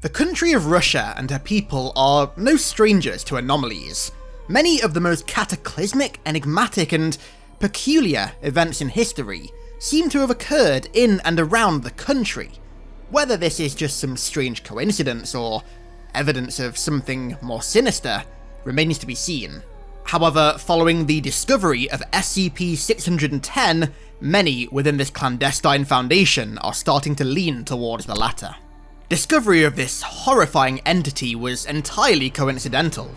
The country of Russia and her people are no strangers to anomalies. Many of the most cataclysmic, enigmatic, and peculiar events in history seem to have occurred in and around the country. Whether this is just some strange coincidence or evidence of something more sinister remains to be seen. However, following the discovery of SCP-610, many within this clandestine foundation are starting to lean towards the latter. Discovery of this horrifying entity was entirely coincidental.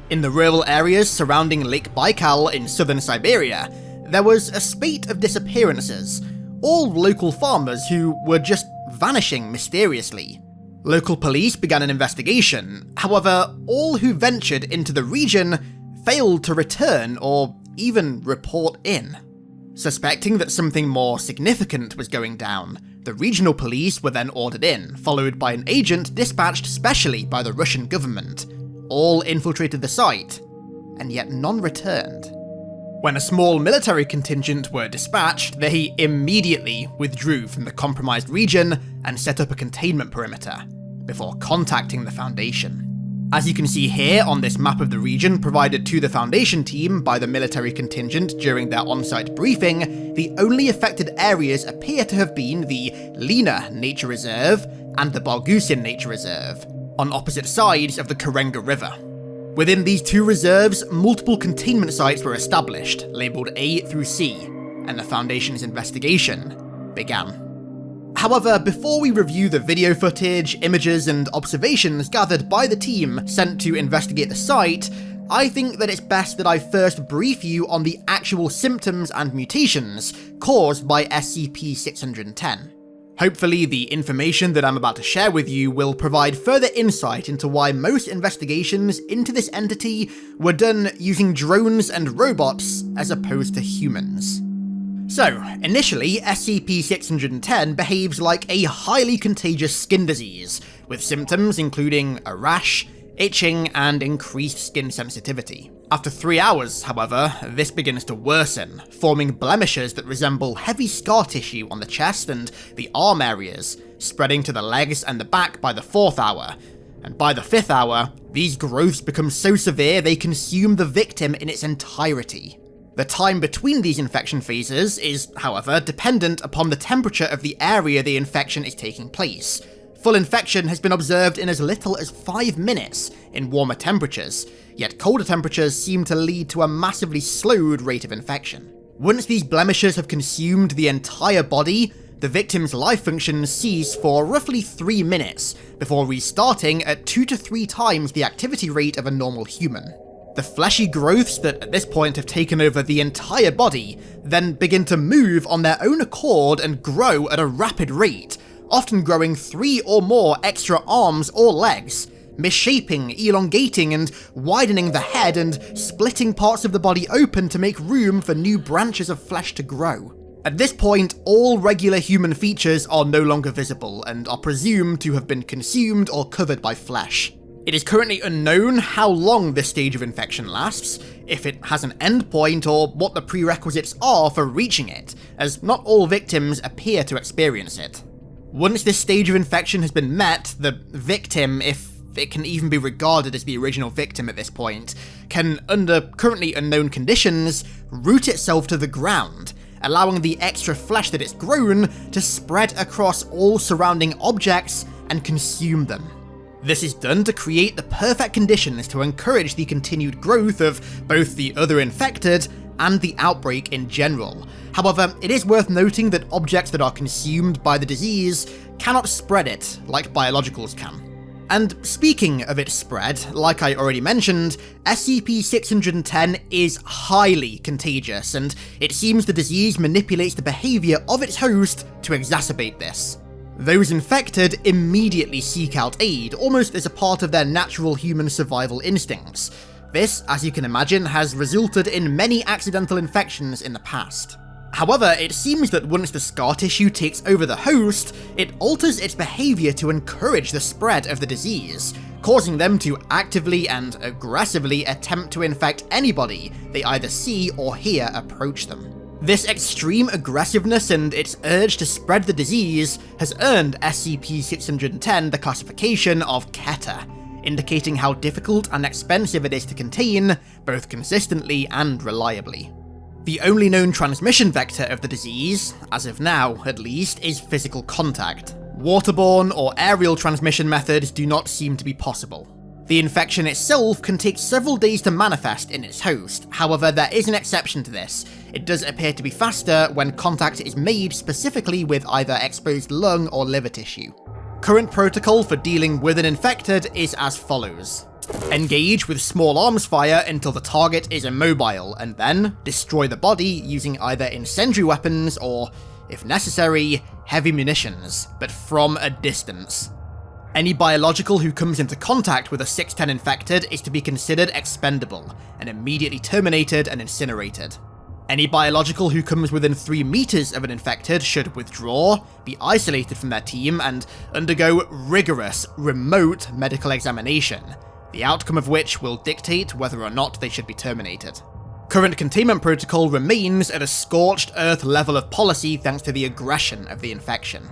In the rural areas surrounding Lake Baikal in southern Siberia, there was a spate of disappearances, all local farmers who were just vanishing mysteriously. Local police began an investigation, however, all who ventured into the region failed to return or even report in. Suspecting that something more significant was going down, the regional police were then ordered in, followed by an agent dispatched specially by the Russian government. All infiltrated the site, and yet none returned. When a small military contingent were dispatched, they immediately withdrew from the compromised region and set up a containment perimeter, before contacting the Foundation. As you can see here on this map of the region provided to the Foundation team by the military contingent during their on-site briefing, the only affected areas appear to have been the Lena Nature Reserve and the Bargusin Nature Reserve, on opposite sides of the Karenga River. Within these two reserves, multiple containment sites were established, labelled A through C, and the Foundation's investigation began. However, before we review the video footage, images, and observations gathered by the team sent to investigate the site, I think that it's best that I first brief you on the actual symptoms and mutations caused by SCP-610. Hopefully, the information that I'm about to share with you will provide further insight into why most investigations into this entity were done using drones and robots as opposed to humans. So, initially, SCP-610 behaves like a highly contagious skin disease, with symptoms including a rash, itching, and increased skin sensitivity. After 3 hours, however, this begins to worsen, forming blemishes that resemble heavy scar tissue on the chest and the arm areas, spreading to the legs and the back by the 4th hour. And by the 5th hour, these growths become so severe they consume the victim in its entirety. The time between these infection phases is, however, dependent upon the temperature of the area the infection is taking place. Full infection has been observed in as little as 5 minutes in warmer temperatures, yet colder temperatures seem to lead to a massively slowed rate of infection. Once these blemishes have consumed the entire body, the victim's life functions cease for roughly 3 minutes, before restarting at 2 to 3 times the activity rate of a normal human. The fleshy growths that at this point have taken over the entire body then begin to move on their own accord and grow at a rapid rate, often growing 3 or more extra arms or legs, missshaping, elongating, and widening the head and splitting parts of the body open to make room for new branches of flesh to grow. At this point, all regular human features are no longer visible and are presumed to have been consumed or covered by flesh. It is currently unknown how long this stage of infection lasts, if it has an endpoint, or what the prerequisites are for reaching it, as not all victims appear to experience it. Once this stage of infection has been met, the victim, if it can even be regarded as the original victim at this point, can, under currently unknown conditions, root itself to the ground, allowing the extra flesh that it's grown to spread across all surrounding objects and consume them. This is done to create the perfect conditions to encourage the continued growth of both the other infected and the outbreak in general. However, it is worth noting that objects that are consumed by the disease cannot spread it like biologicals can. And speaking of its spread, like I already mentioned, SCP-610 is highly contagious, and it seems the disease manipulates the behaviour of its host to exacerbate this. Those infected immediately seek out aid, almost as a part of their natural human survival instincts. This, as you can imagine, has resulted in many accidental infections in the past. However, it seems that once the scar tissue takes over the host, it alters its behaviour to encourage the spread of the disease, causing them to actively and aggressively attempt to infect anybody they either see or hear approach them. This extreme aggressiveness and its urge to spread the disease has earned SCP-610 the classification of Keta, indicating how difficult and expensive it is to contain, both consistently and reliably. The only known transmission vector of the disease, as of now at least, is physical contact. Waterborne or aerial transmission methods do not seem to be possible. The infection itself can take several days to manifest in its host, however there is an exception to this. It does appear to be faster when contact is made specifically with either exposed lung or liver tissue. Current protocol for dealing with an infected is as follows. Engage with small arms fire until the target is immobile, and then destroy the body using either incendiary weapons or, if necessary, heavy munitions, but from a distance. Any biological who comes into contact with a 610 infected is to be considered expendable, and immediately terminated and incinerated. Any biological who comes within 3 meters of an infected should withdraw, be isolated from their team, and undergo rigorous, remote medical examination, the outcome of which will dictate whether or not they should be terminated. Current containment protocol remains at a scorched earth level of policy thanks to the aggression of the infection.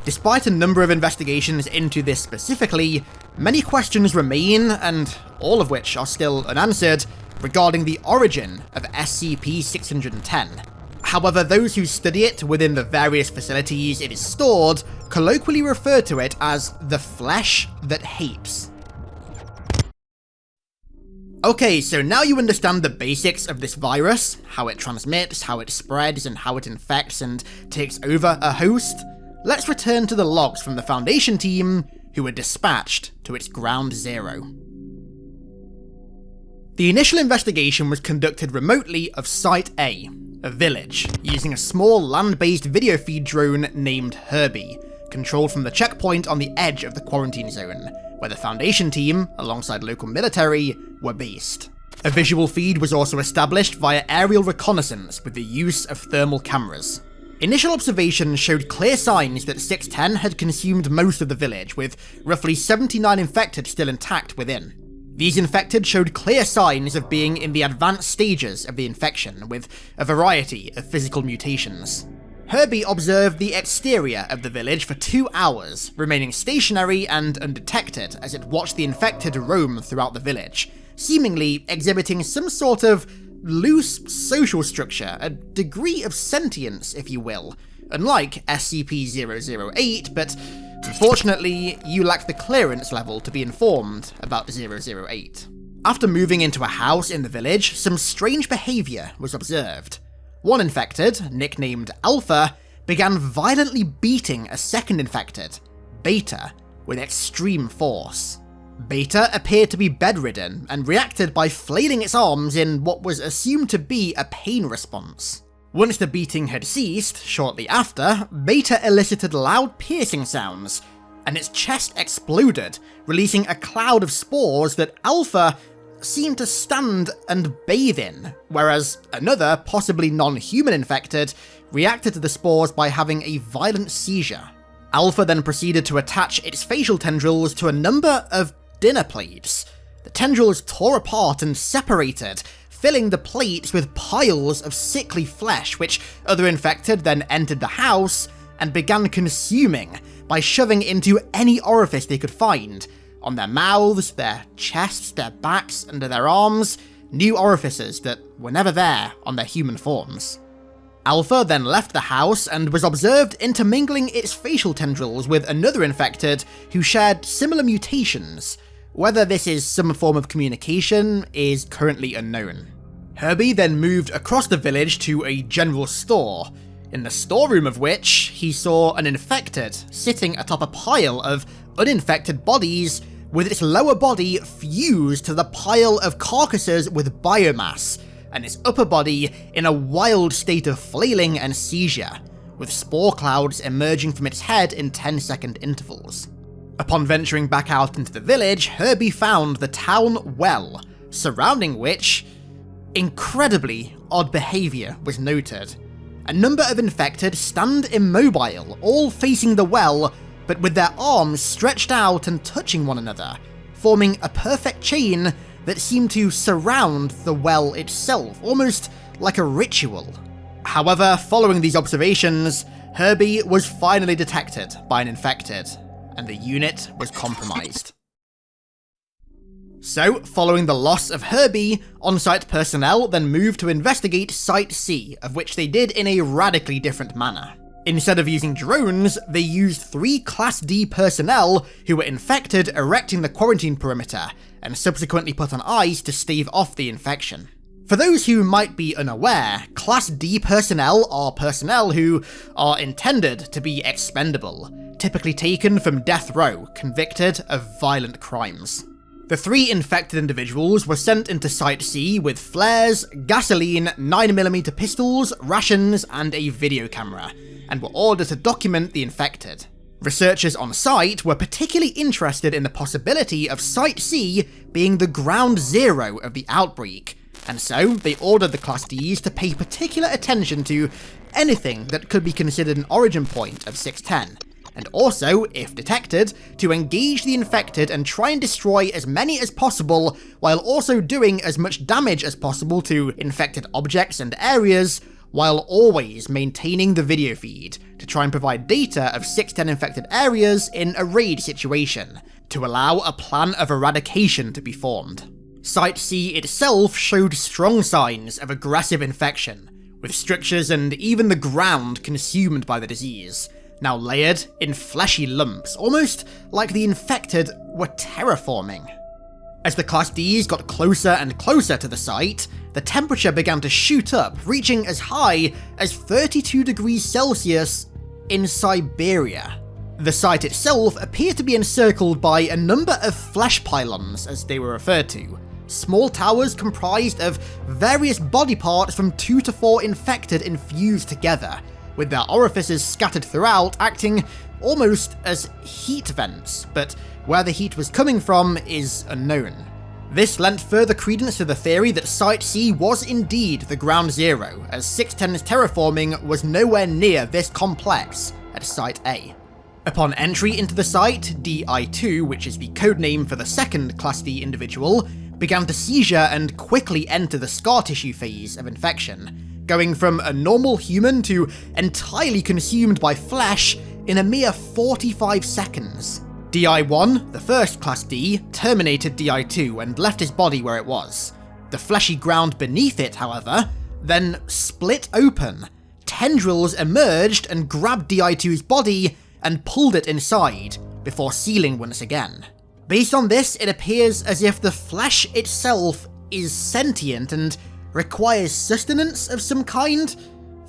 Despite a number of investigations into this specifically, many questions remain, and all of which are still unanswered, regarding the origin of SCP-610. However, those who study it within the various facilities it is stored colloquially refer to it as the flesh that hates. Okay, so now you understand the basics of this virus, how it transmits, how it spreads, and how it infects and takes over a host. Let's return to the logs from the Foundation team, who were dispatched to its ground zero. The initial investigation was conducted remotely of Site A, a village, using a small land-based video feed drone named Herbie, controlled from the checkpoint on the edge of the quarantine zone, where the Foundation team, alongside local military, were based. A visual feed was also established via aerial reconnaissance with the use of thermal cameras. Initial observations showed clear signs that 610 had consumed most of the village, with roughly 79 infected still intact within. These infected showed clear signs of being in the advanced stages of the infection, with a variety of physical mutations. Herbie observed the exterior of the village for 2 hours, remaining stationary and undetected as it watched the infected roam throughout the village, seemingly exhibiting some sort of loose social structure, a degree of sentience, if you will, unlike SCP-008, but unfortunately, you lack the clearance level to be informed about 008. After moving into a house in the village, some strange behaviour was observed. One infected, nicknamed Alpha, began violently beating a second infected, Beta, with extreme force. Beta appeared to be bedridden and reacted by flailing its arms in what was assumed to be a pain response. Once the beating had ceased, shortly after, Beta elicited loud piercing sounds, and its chest exploded, releasing a cloud of spores that Alpha seemed to stand and bathe in, whereas another, possibly non-human infected, reacted to the spores by having a violent seizure. Alpha then proceeded to attach its facial tendrils to a number of dinner plates. The tendrils tore apart and separated, filling the plates with piles of sickly flesh, which other infected then entered the house and began consuming by shoving into any orifice they could find, on their mouths, their chests, their backs, under their arms, new orifices that were never there on their human forms. Alpha then left the house and was observed intermingling its facial tendrils with another infected who shared similar mutations. Whether this is some form of communication is currently unknown. Herbie then moved across the village to a general store, in the storeroom of which he saw an infected sitting atop a pile of uninfected bodies, with its lower body fused to the pile of carcasses with biomass, and its upper body in a wild state of flailing and seizure, with spore clouds emerging from its head in 10-second intervals. Upon venturing back out into the village, Herbie found the town well, surrounding which incredibly odd behaviour was noted. A number of infected stand immobile, all facing the well, but with their arms stretched out and touching one another, forming a perfect chain that seemed to surround the well itself, almost like a ritual. However, following these observations, Herbie was finally detected by an infected, and the unit was compromised. So, following the loss of Herbie, on-site personnel then moved to investigate Site C, of which they did in a radically different manner. Instead of using drones, they used 3 Class D personnel who were infected erecting the quarantine perimeter, and subsequently put on ice to stave off the infection. For those who might be unaware, Class D personnel are personnel who are intended to be expendable, typically taken from death row, convicted of violent crimes. The 3 infected individuals were sent into Site C with flares, gasoline, 9mm pistols, rations, and a video camera, and were ordered to document the infected. Researchers on site were particularly interested in the possibility of Site C being the ground zero of the outbreak, and so they ordered the Class Ds to pay particular attention to anything that could be considered an origin point of 610, and also, if detected, to engage the infected and try and destroy as many as possible, while also doing as much damage as possible to infected objects and areas, while always maintaining the video feed to try and provide data of 610 infected areas in a raid situation, to allow a plan of eradication to be formed. Site C itself showed strong signs of aggressive infection, with structures and even the ground consumed by the disease, now layered in fleshy lumps, almost like the infected were terraforming. As the Class Ds got closer and closer to the site, the temperature began to shoot up, reaching as high as 32 degrees Celsius in Siberia. The site itself appeared to be encircled by a number of flesh pylons, as they were referred to, small towers comprised of various body parts from 2 to 4 infected infused together, with their orifices scattered throughout, acting almost as heat vents, but where the heat was coming from is unknown. This lent further credence to the theory that Site C was indeed the ground zero, as 610's terraforming was nowhere near this complex at Site A. Upon entry into the site, DI2, which is the codename for the second Class D individual, began to seizure and quickly enter the scar tissue phase of infection, going from a normal human to entirely consumed by flesh in a mere 45 seconds. DI1, the first Class D, terminated DI2 and left his body where it was. The fleshy ground beneath it, however, then split open. Tendrils emerged and grabbed DI2's body and pulled it inside, before sealing once again. Based on this, it appears as if the flesh itself is sentient and requires sustenance of some kind.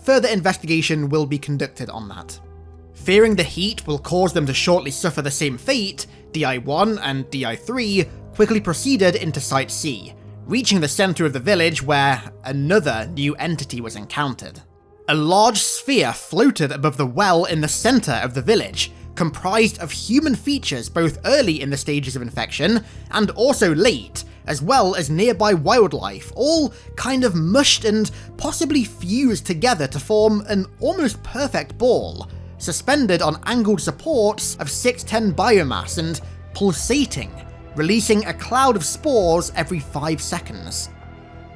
Further investigation will be conducted on that. Fearing the heat will cause them to shortly suffer the same fate, DI1 and DI3 quickly proceeded into Site C, reaching the centre of the village where another new entity was encountered. A large sphere floated above the well in the centre of the village, comprised of human features both early in the stages of infection and also late, as well as nearby wildlife, all kind of mushed and possibly fused together to form an almost perfect ball, suspended on angled supports of 610 biomass and pulsating, releasing a cloud of spores every 5 seconds.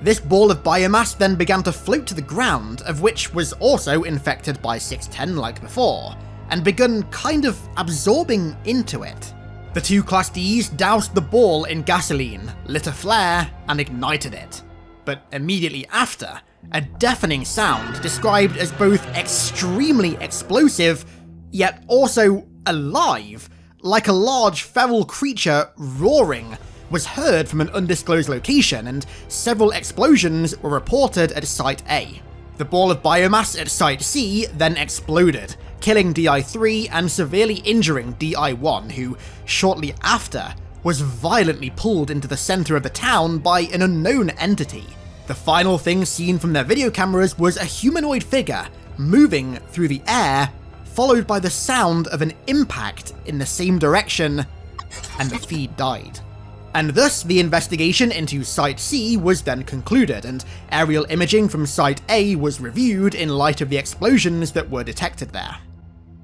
This ball of biomass then began to float to the ground, of which was also infected by 610 like before, and begun kind of absorbing into it. The 2 Class Ds doused the ball in gasoline, lit a flare, and ignited it. But immediately after, a deafening sound described as both extremely explosive, yet also alive, like a large feral creature roaring, was heard from an undisclosed location, and several explosions were reported at Site A. The ball of biomass at Site C then exploded, killing DI3 and severely injuring DI1, who, shortly after, was violently pulled into the centre of the town by an unknown entity. The final thing seen from their video cameras was a humanoid figure moving through the air, followed by the sound of an impact in the same direction, and the feed died. And thus, the investigation into Site C was then concluded, and aerial imaging from Site A was reviewed in light of the explosions that were detected there.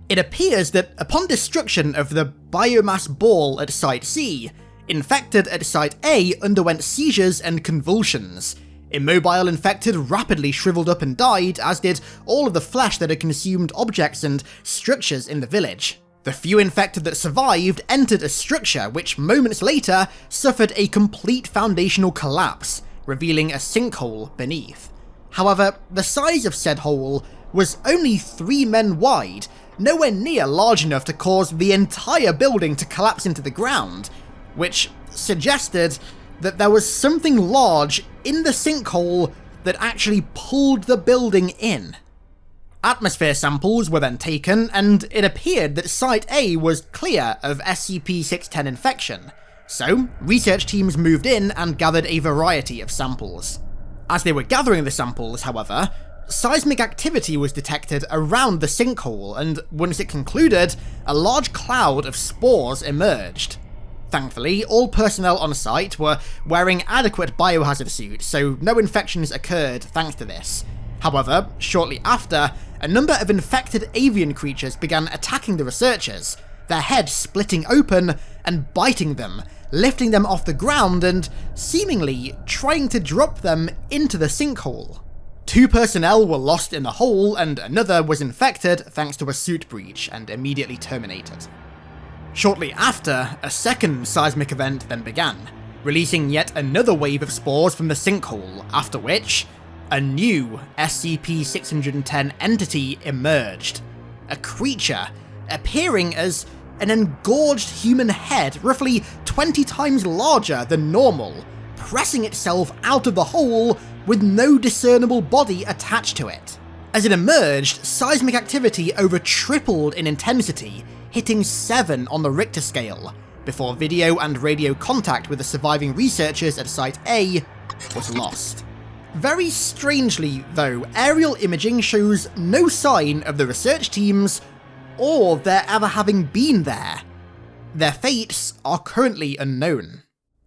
It appears that upon destruction of the biomass ball at Site C, infected at Site A underwent seizures and convulsions, Immobile infected rapidly shriveled up and died, as did all of the flesh that had consumed objects and structures in the village. The few infected that survived entered a structure which moments later suffered a complete foundational collapse, revealing a sinkhole beneath. However, the size of said hole was only 3 men wide, nowhere near large enough to cause the entire building to collapse into the ground, which suggested that there was something large in the sinkhole that actually pulled the building in. Atmosphere samples were then taken, and it appeared that Site A was clear of SCP-610 infection, so research teams moved in and gathered a variety of samples. As they were gathering the samples, however, seismic activity was detected around the sinkhole, and once it concluded, a large cloud of spores emerged. Thankfully, all personnel on site were wearing adequate biohazard suits, so no infections occurred thanks to this. However, shortly after, a number of infected avian creatures began attacking the researchers, their heads splitting open and biting them, lifting them off the ground and seemingly trying to drop them into the sinkhole. 2 personnel were lost in the hole, and another was infected thanks to a suit breach and immediately terminated. Shortly after, a second seismic event then began, releasing yet another wave of spores from the sinkhole, after which a new SCP-610 entity emerged. A creature appearing as an engorged human head roughly 20 times larger than normal, pressing itself out of the hole with no discernible body attached to it. As it emerged, seismic activity over tripled in intensity, hitting 7 on the Richter scale, before video and radio contact with the surviving researchers at Site A was lost. Very strangely, though, aerial imaging shows no sign of the research teams or their ever having been there. Their fates are currently unknown.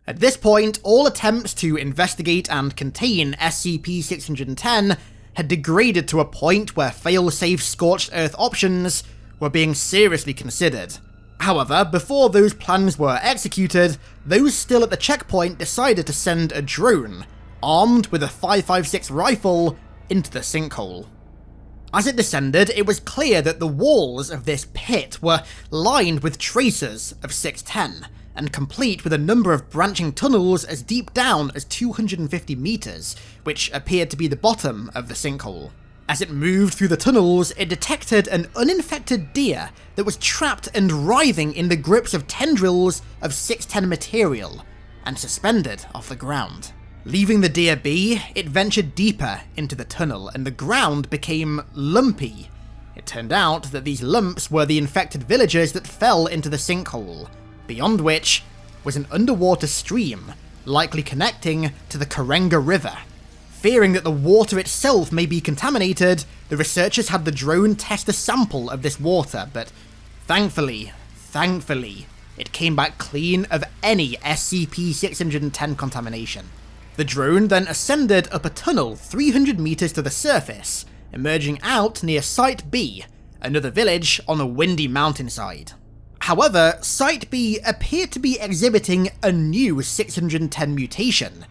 At this point, all attempts to investigate and contain SCP-610 had degraded to a point where fail-safe scorched earth options were being seriously considered. However, before those plans were executed, those still at the checkpoint decided to send a drone, armed with a 5.56 rifle, into the sinkhole. As it descended, it was clear that the walls of this pit were lined with traces of 610, and complete with a number of branching tunnels as deep down as 250 meters, which appeared to be the bottom of the sinkhole. As it moved through the tunnels, it detected an uninfected deer that was trapped and writhing in the grips of tendrils of 610 material, and suspended off the ground. Leaving the deer be, it ventured deeper into the tunnel, and the ground became lumpy. It turned out that these lumps were the infected villagers that fell into the sinkhole, beyond which was an underwater stream, likely connecting to the Karenga River. Fearing that the water itself may be contaminated, the researchers had the drone test a sample of this water, but thankfully, it came back clean of any SCP-610 contamination. The drone then ascended up a tunnel 300 meters to the surface, emerging out near Site B, another village on a windy mountainside. However, Site B appeared to be exhibiting a new 610 mutation.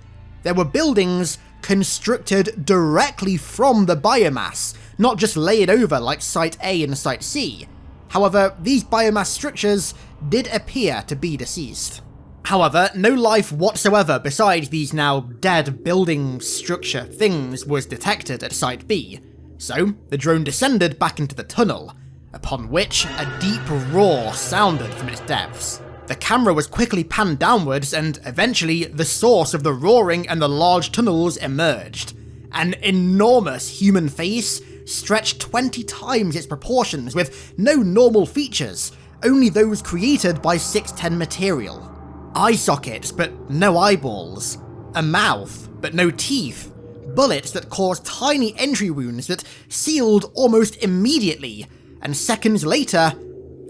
There were buildings constructed directly from the biomass, not just layered over like Site A and Site C. However, these biomass structures did appear to be deceased. However, no life whatsoever besides these now dead building structure things was detected at Site B, so the drone descended back into the tunnel, upon which a deep roar sounded from its depths. The camera was quickly panned downwards, and eventually the source of the roaring and the large tunnels emerged. An enormous human face stretched 20 times its proportions with no normal features, only those created by 610 material. Eye sockets, but no eyeballs. A mouth, but no teeth. Bullets that caused tiny entry wounds that sealed almost immediately, and seconds later,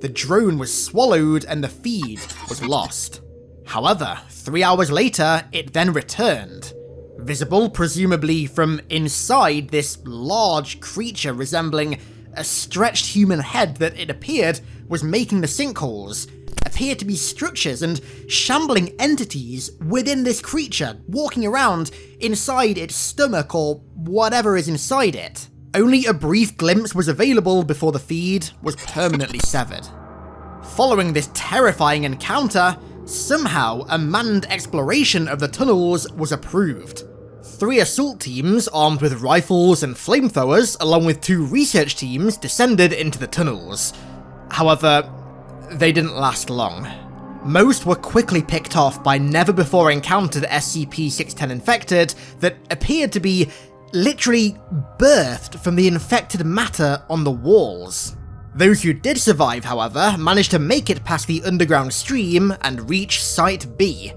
the drone was swallowed and the feed was lost. However, 3 hours later, it then returned. Visible presumably from inside this large creature resembling a stretched human head that it appeared was making the sinkholes, appear to be structures and shambling entities within this creature, walking around inside its stomach or whatever is inside it. Only a brief glimpse was available before the feed was permanently severed. Following this terrifying encounter, somehow a manned exploration of the tunnels was approved. 3 assault teams armed with rifles and flamethrowers, along with 2 research teams, descended into the tunnels. However, they didn't last long. Most were quickly picked off by never-before-encountered SCP-610 infected that appeared to be literally birthed from the infected matter on the walls. Those who did survive, however, managed to make it past the underground stream and reach Site B,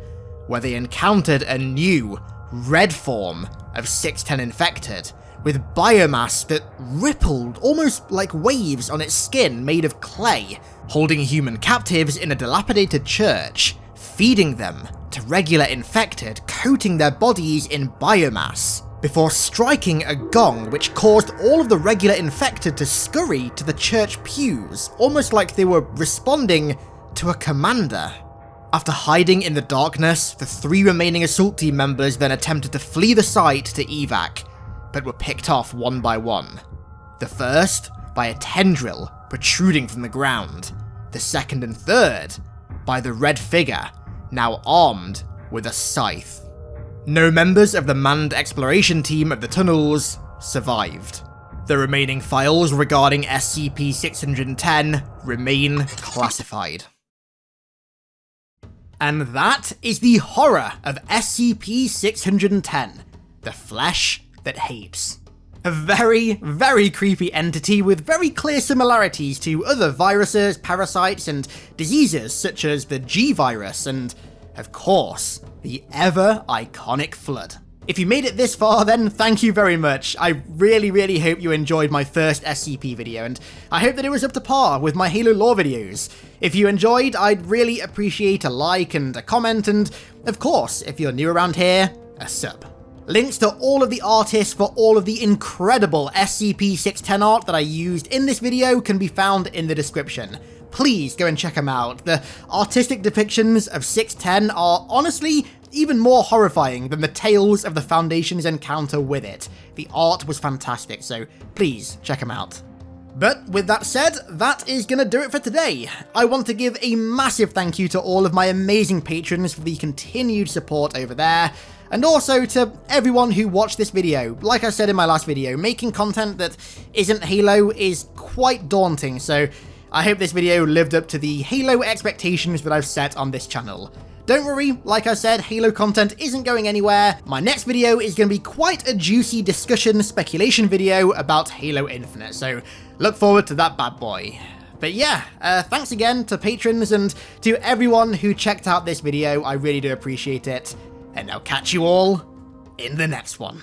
where they encountered a new, red form of 610 infected, with biomass that rippled almost like waves on its skin made of clay, holding human captives in a dilapidated church, feeding them to regular infected, coating their bodies in biomass, before striking a gong which caused all of the regular infected to scurry to the church pews, almost like they were responding to a commander. After hiding in the darkness, the 3 remaining assault team members then attempted to flee the site to evac, but were picked off one by one. The first by a tendril protruding from the ground, the second and third by the red figure, now armed with a scythe. No members of the manned exploration team of the tunnels survived. The remaining files regarding SCP-610 remain classified. And that is the horror of SCP-610, the flesh that hates. A very, very creepy entity with very clear similarities to other viruses, parasites, and diseases such as the G virus and, of course, the ever-iconic Flood. If you made it this far, then thank you very much. I really hope you enjoyed my first SCP video, and I hope that it was up to par with my Halo lore videos. If you enjoyed, I'd really appreciate a like and a comment, and of course, if you're new around here, a sub. Links to all of the artists for all of the incredible SCP-610 art that I used in this video can be found in the description. Please go and check them out. The artistic depictions of 610 are honestly even more horrifying than the tales of the Foundation's encounter with it. The art was fantastic, so please check them out. But with that said, that is gonna do it for today. I want to give a massive thank you to all of my amazing patrons for the continued support over there, and also to everyone who watched this video. Like I said in my last video, making content that isn't Halo is quite daunting, so I hope this video lived up to the Halo expectations that I've set on this channel. Don't worry, like I said, Halo content isn't going anywhere. My next video is going to be quite a juicy discussion speculation video about Halo Infinite, so look forward to that bad boy. But yeah, thanks again to patrons and to everyone who checked out this video. I really do appreciate it, and I'll catch you all in the next one.